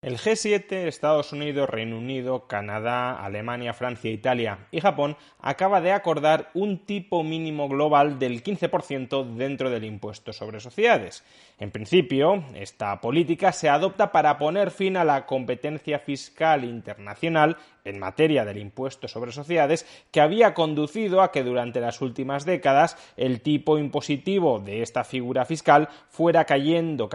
El G7, Estados Unidos, Reino Unido, Canadá, Alemania, Francia, Italia y Japón acaba de acordar un tipo mínimo global del 15% dentro del impuesto sobre sociedades. En principio, esta política se adopta para poner fin a la competencia fiscal internacional en materia del impuesto sobre sociedades que había conducido a que durante las últimas décadas el tipo impositivo de esta figura fiscal fuera cayendo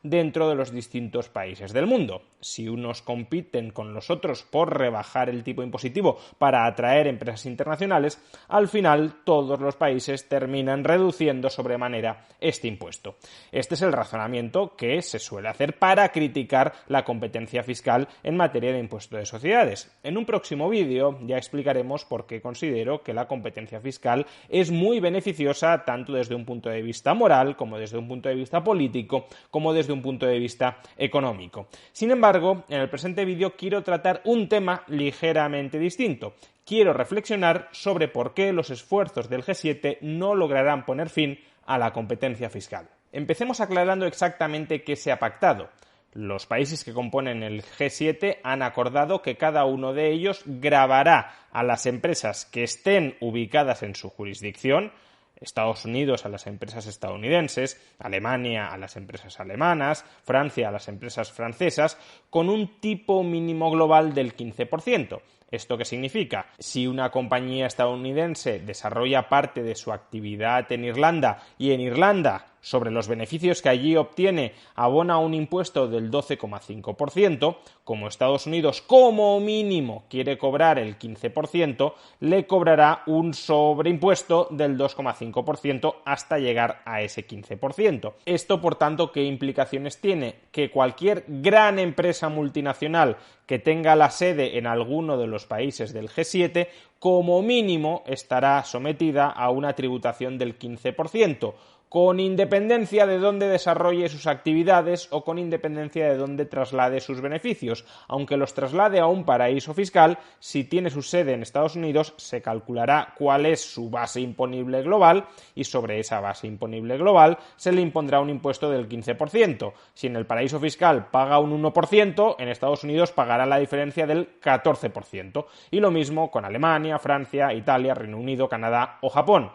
dentro de los distintos países del mundo. Si unos compiten con los otros por rebajar el tipo impositivo para atraer empresas internacionales, al final todos los países terminan reduciendo sobremanera este impuesto. Este es el razonamiento que se suele hacer para criticar la competencia fiscal en materia de impuesto de sociedades. En un próximo vídeo ya explicaremos por qué considero que la competencia fiscal es muy beneficiosa tanto desde un punto de vista moral como desde un punto de vista político como desde un punto de vista económico. Sin embargo, en el presente vídeo quiero tratar un tema ligeramente distinto. Quiero reflexionar sobre por qué los esfuerzos del G7 no lograrán poner fin a la competencia fiscal. Empecemos aclarando exactamente qué se ha pactado. Los países que componen el G7 han acordado que cada uno de ellos gravará a las empresas que estén ubicadas en su jurisdicción, Estados Unidos a las empresas estadounidenses, Alemania a las empresas alemanas, Francia a las empresas francesas, con un tipo mínimo global del 15%. ¿Esto qué significa? Si una compañía estadounidense desarrolla parte de su actividad en Irlanda y en Irlanda, sobre los beneficios que allí obtiene, abona un impuesto del 12,5%, como Estados Unidos como mínimo quiere cobrar el 15%, le cobrará un sobreimpuesto del 2,5% hasta llegar a ese 15%. Esto, por tanto, ¿qué implicaciones tiene? Que cualquier gran empresa multinacional que tenga la sede en alguno de los países del G7, como mínimo estará sometida a una tributación del 15%, con independencia de dónde desarrolle sus actividades o con independencia de dónde traslade sus beneficios. Aunque los traslade a un paraíso fiscal, si tiene su sede en Estados Unidos, se calculará cuál es su base imponible global y sobre esa base imponible global se le impondrá un impuesto del 15%. Si en el paraíso fiscal paga un 1%, en Estados Unidos pagará la diferencia del 14%. Y lo mismo con Alemania, Francia, Italia, Reino Unido, Canadá o Japón.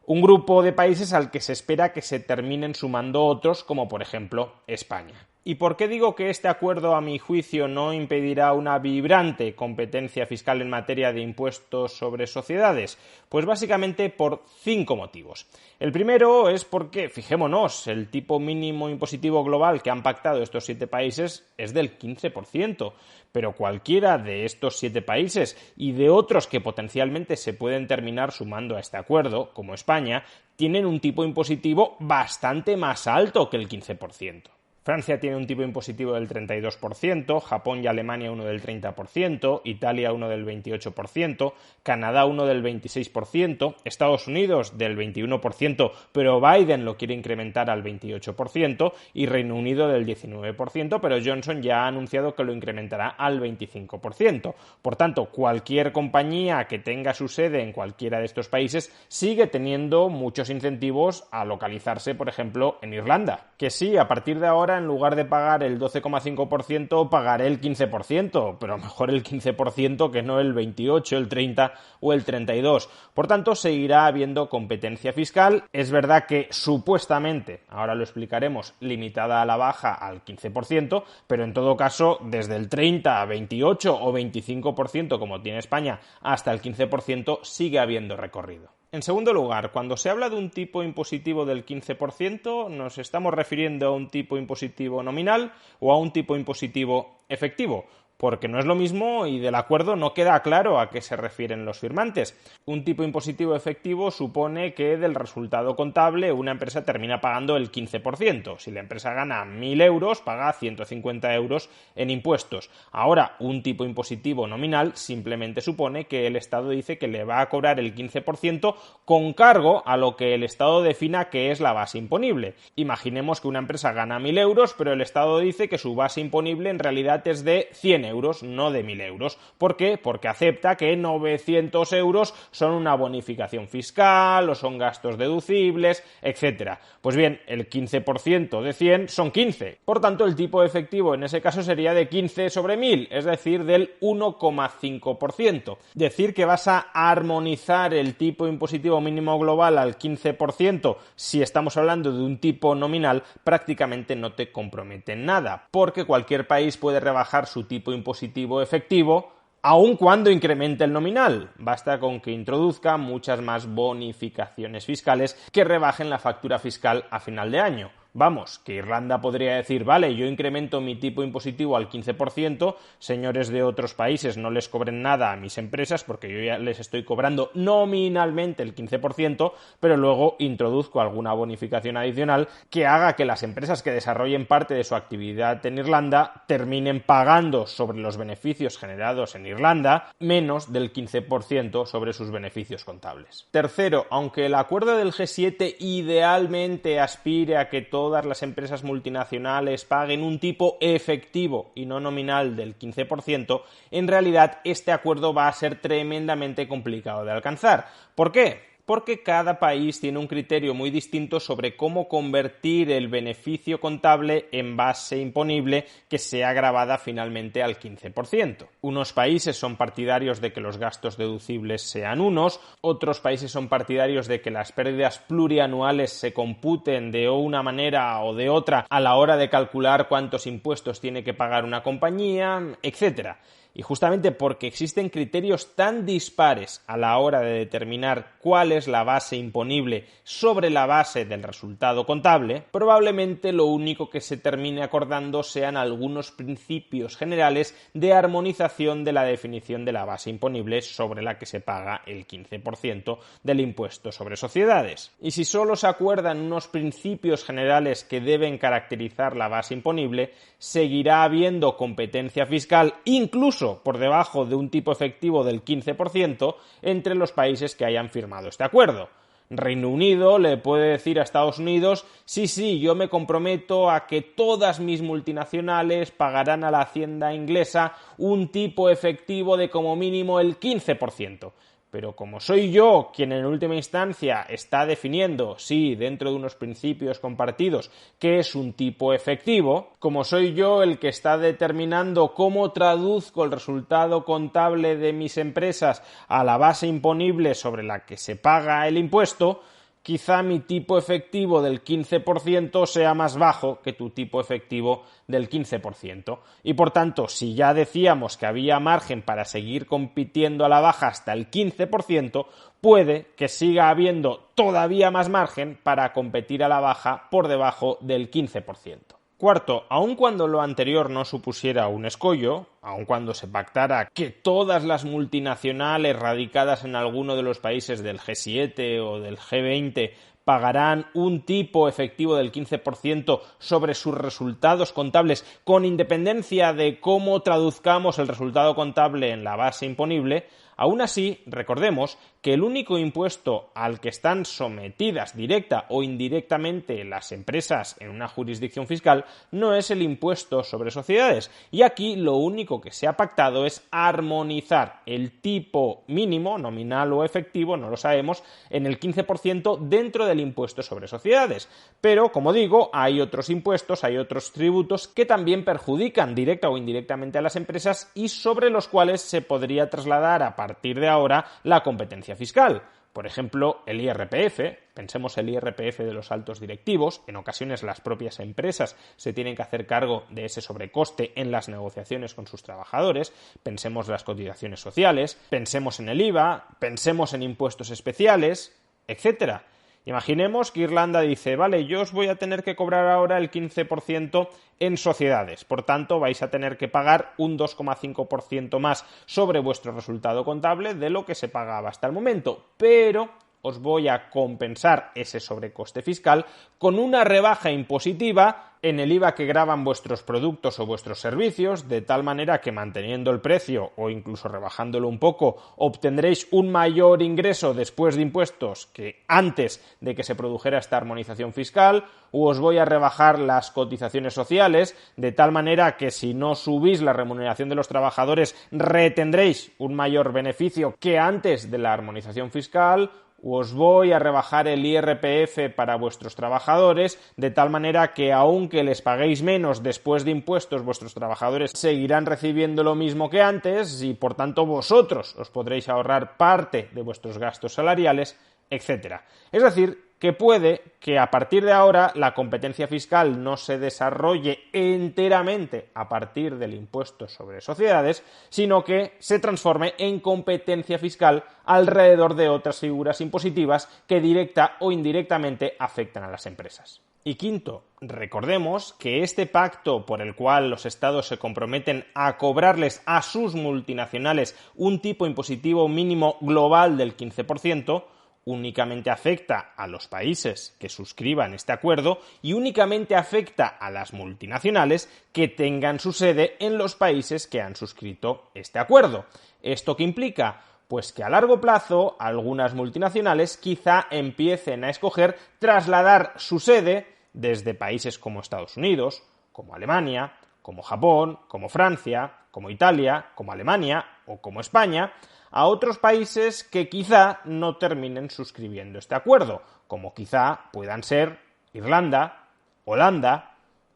Un grupo de países al que se espera que se terminen sumando otros, como por ejemplo España. ¿Y por qué digo que este acuerdo, a mi juicio, no impedirá una vibrante competencia fiscal en materia de impuestos sobre sociedades? Pues básicamente por 5 motivos. El primero es porque, fijémonos, el tipo mínimo impositivo global que han pactado estos 7 países es del 15%, pero cualquiera de estos 7 países y de otros que potencialmente se pueden terminar sumando a este acuerdo, como España, tienen un tipo impositivo bastante más alto que el 15%. Francia tiene un tipo impositivo del 32%, Japón y Alemania uno del 30%, Italia uno del 28%, Canadá uno del 26%, Estados Unidos del 21%, pero Biden lo quiere incrementar al 28%, y Reino Unido del 19%, pero Johnson ya ha anunciado que lo incrementará al 25%. Por tanto, cualquier compañía que tenga su sede en cualquiera de estos países sigue teniendo muchos incentivos a localizarse, por ejemplo, en Irlanda. Que sí, a partir de ahora, en lugar de pagar el 12,5%, pagaré el 15%, pero mejor el 15% que no el 28%, el 30% o el 32%. Por tanto, seguirá habiendo competencia fiscal. Es verdad que supuestamente, ahora lo explicaremos, limitada a la baja al 15%, pero en todo caso, desde el 30%, 28% o 25%, como tiene España, hasta el 15%, sigue habiendo recorrido. En segundo lugar, cuando se habla de un tipo impositivo del 15%, ¿nos estamos refiriendo a un tipo impositivo nominal o a un tipo impositivo efectivo? Porque no es lo mismo y del acuerdo no queda claro a qué se refieren los firmantes. Un tipo impositivo efectivo supone que del resultado contable una empresa termina pagando el 15%. Si la empresa gana 1.000 euros, paga 150 euros en impuestos. Ahora, un tipo impositivo nominal simplemente supone que el Estado dice que le va a cobrar el 15% con cargo a lo que el Estado defina que es la base imponible. Imaginemos que una empresa gana 1.000 euros, pero el Estado dice que su base imponible en realidad es de 100 euros, no de 1.000 euros. ¿Por qué? Porque acepta que 900 euros son una bonificación fiscal o son gastos deducibles, etc. Pues bien, el 15% de 100 son 15. Por tanto, el tipo efectivo en ese caso sería de 15 sobre 1.000, es decir, del 1,5%. Decir que vas a armonizar el tipo impositivo mínimo global al 15% si estamos hablando de un tipo nominal prácticamente no te compromete en nada, porque cualquier país puede rebajar su tipo impositivo efectivo aun cuando incremente el nominal. Basta con que introduzca muchas más bonificaciones fiscales que rebajen la factura fiscal a final de año. Vamos, que Irlanda podría decir, vale, yo incremento mi tipo impositivo al 15%, señores de otros países no les cobren nada a mis empresas porque yo ya les estoy cobrando nominalmente el 15%, pero luego introduzco alguna bonificación adicional que haga que las empresas que desarrollen parte de su actividad en Irlanda terminen pagando sobre los beneficios generados en Irlanda menos del 15% sobre sus beneficios contables. Tercero, aunque el acuerdo del G7 idealmente aspire a que todas las empresas multinacionales paguen un tipo efectivo y no nominal del 15%, en realidad este acuerdo va a ser tremendamente complicado de alcanzar. ¿Por qué? Porque cada país tiene un criterio muy distinto sobre cómo convertir el beneficio contable en base imponible que sea grabada finalmente al 15%. Unos países son partidarios de que los gastos deducibles sean unos, otros países son partidarios de que las pérdidas plurianuales se computen de una manera o de otra a la hora de calcular cuántos impuestos tiene que pagar una compañía, etc. Y justamente porque existen criterios tan dispares a la hora de determinar cuál es la base imponible sobre la base del resultado contable, probablemente lo único que se termine acordando sean algunos principios generales de armonización de la definición de la base imponible sobre la que se paga el 15% del impuesto sobre sociedades. Y si solo se acuerdan unos principios generales que deben caracterizar la base imponible, seguirá habiendo competencia fiscal, incluso por debajo de un tipo efectivo del 15% entre los países que hayan firmado este acuerdo. Reino Unido le puede decir a Estados Unidos, sí, yo me comprometo a que todas mis multinacionales pagarán a la hacienda inglesa un tipo efectivo de como mínimo el 15%. Pero como soy yo quien en última instancia está definiendo, sí, dentro de unos principios compartidos, qué es un tipo efectivo, como soy yo el que está determinando cómo traduzco el resultado contable de mis empresas a la base imponible sobre la que se paga el impuesto, quizá mi tipo efectivo del 15% sea más bajo que tu tipo efectivo del 15%. Y por tanto, si ya decíamos que había margen para seguir compitiendo a la baja hasta el 15%, puede que siga habiendo todavía más margen para competir a la baja por debajo del 15%. Cuarto, aun cuando lo anterior no supusiera un escollo, aun cuando se pactara que todas las multinacionales radicadas en alguno de los países del G7 o del G20 pagarán un tipo efectivo del 15% sobre sus resultados contables con independencia de cómo traduzcamos el resultado contable en la base imponible, aún así, recordemos que el único impuesto al que están sometidas directa o indirectamente las empresas en una jurisdicción fiscal no es el impuesto sobre sociedades, y aquí lo único que se ha pactado es armonizar el tipo mínimo, nominal o efectivo, no lo sabemos, en el 15% dentro del impuesto sobre sociedades. Pero, como digo, hay otros impuestos, hay otros tributos que también perjudican directa o indirectamente a las empresas y sobre los cuales se podría trasladar a partir de ahora la competencia fiscal. Por ejemplo, el IRPF, pensemos el IRPF de los altos directivos, en ocasiones las propias empresas se tienen que hacer cargo de ese sobrecoste en las negociaciones con sus trabajadores, pensemos las cotizaciones sociales, pensemos en el IVA, pensemos en impuestos especiales, etc. Imaginemos que Irlanda dice, vale, yo os voy a tener que cobrar ahora el 15% en sociedades, por tanto vais a tener que pagar un 2,5% más sobre vuestro resultado contable de lo que se pagaba hasta el momento, pero os voy a compensar ese sobrecoste fiscal con una rebaja impositiva en el IVA que gravan vuestros productos o vuestros servicios, de tal manera que manteniendo el precio o incluso rebajándolo un poco, obtendréis un mayor ingreso después de impuestos que antes de que se produjera esta armonización fiscal, o os voy a rebajar las cotizaciones sociales, de tal manera que si no subís la remuneración de los trabajadores retendréis un mayor beneficio que antes de la armonización fiscal, os voy a rebajar el IRPF para vuestros trabajadores, de tal manera que aunque les paguéis menos después de impuestos, vuestros trabajadores seguirán recibiendo lo mismo que antes y por tanto vosotros os podréis ahorrar parte de vuestros gastos salariales, etc. Es decir, que puede que a partir de ahora la competencia fiscal no se desarrolle enteramente a partir del impuesto sobre sociedades, sino que se transforme en competencia fiscal alrededor de otras figuras impositivas que directa o indirectamente afectan a las empresas. Y quinto, recordemos que este pacto por el cual los estados se comprometen a cobrarles a sus multinacionales un tipo impositivo mínimo global del 15%, únicamente afecta a los países que suscriban este acuerdo y únicamente afecta a las multinacionales que tengan su sede en los países que han suscrito este acuerdo. ¿Esto qué implica? Pues que a largo plazo algunas multinacionales quizá empiecen a escoger trasladar su sede desde países como Estados Unidos, como Alemania, como Japón, como Francia, como Italia, como Alemania o como España, a otros países que quizá no terminen suscribiendo este acuerdo, como quizá puedan ser Irlanda, Holanda,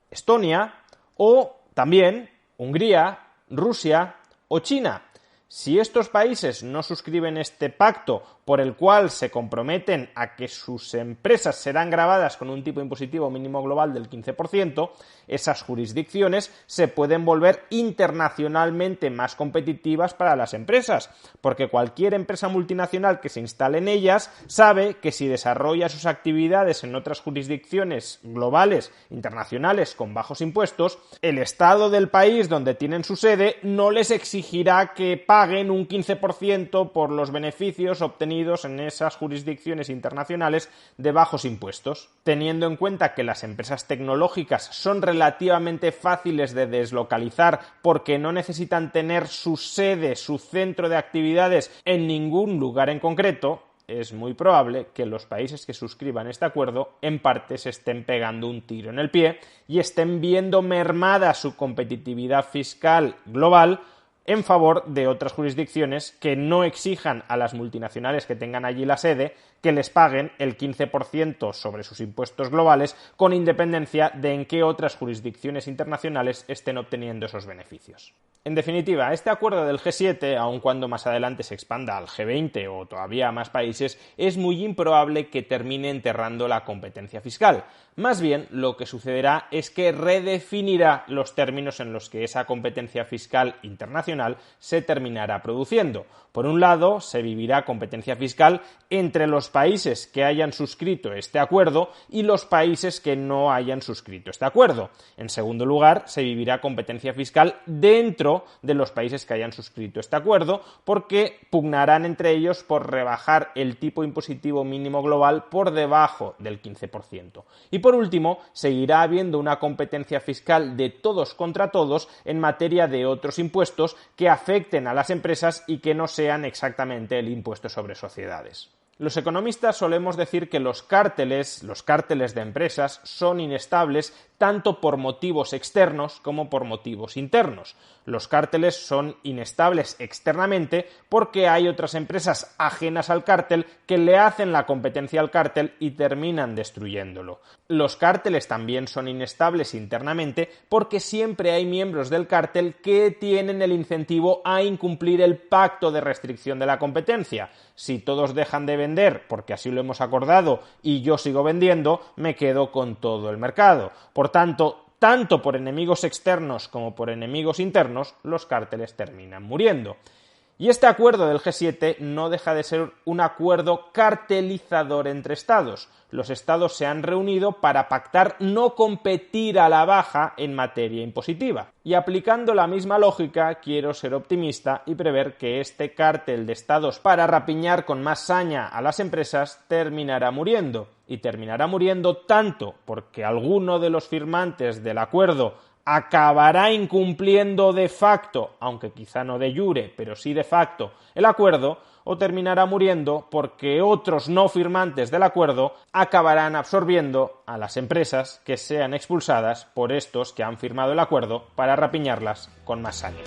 Estonia o también Hungría, Rusia o China. Si estos países no suscriben este pacto por el cual se comprometen a que sus empresas serán gravadas con un tipo impositivo mínimo global del 15%, esas jurisdicciones se pueden volver internacionalmente más competitivas para las empresas, porque cualquier empresa multinacional que se instale en ellas sabe que si desarrolla sus actividades en otras jurisdicciones globales, internacionales, con bajos impuestos, el Estado del país donde tienen su sede no les exigirá que paguen un 15% por los beneficios obtenidos en esas jurisdicciones internacionales de bajos impuestos. Teniendo en cuenta que las empresas tecnológicas son relativamente fáciles de deslocalizar porque no necesitan tener su sede, su centro de actividades en ningún lugar en concreto, es muy probable que los países que suscriban este acuerdo en parte se estén pegando un tiro en el pie y estén viendo mermada su competitividad fiscal global en favor de otras jurisdicciones que no exijan a las multinacionales que tengan allí la sede que les paguen el 15% sobre sus impuestos globales, con independencia de en qué otras jurisdicciones internacionales estén obteniendo esos beneficios. En definitiva, este acuerdo del G7, aun cuando más adelante se expanda al G20 o todavía a más países, es muy improbable que termine enterrando la competencia fiscal. Más bien, lo que sucederá es que redefinirá los términos en los que esa competencia fiscal internacional se terminará produciendo. Por un lado, se vivirá competencia fiscal entre los países que hayan suscrito este acuerdo y los países que no hayan suscrito este acuerdo. En segundo lugar, se vivirá competencia fiscal dentro de los países que hayan suscrito este acuerdo, porque pugnarán entre ellos por rebajar el tipo impositivo mínimo global por debajo del 15%. Y por último, seguirá habiendo una competencia fiscal de todos contra todos en materia de otros impuestos que afecten a las empresas y que no sean exactamente el impuesto sobre sociedades. Los economistas solemos decir que los cárteles de empresas, son inestables tanto por motivos externos como por motivos internos. Los cárteles son inestables externamente porque hay otras empresas ajenas al cártel que le hacen la competencia al cártel y terminan destruyéndolo. Los cárteles también son inestables internamente porque siempre hay miembros del cártel que tienen el incentivo a incumplir el pacto de restricción de la competencia. Si todos dejan de vender porque así lo hemos acordado y yo sigo vendiendo, me quedo con todo el mercado. Por tanto por enemigos externos como por enemigos internos, los cárteles terminan muriendo. Y este acuerdo del G7 no deja de ser un acuerdo cartelizador entre estados. Los estados se han reunido para pactar no competir a la baja en materia impositiva. Y aplicando la misma lógica, quiero ser optimista y prever que este cártel de estados para rapiñar con más saña a las empresas terminará muriendo. Y terminará muriendo tanto porque alguno de los firmantes del acuerdo acabará incumpliendo de facto, aunque quizá no de jure, pero sí de facto, el acuerdo, o terminará muriendo porque otros no firmantes del acuerdo acabarán absorbiendo a las empresas que sean expulsadas por estos que han firmado el acuerdo para rapiñarlas con más saña.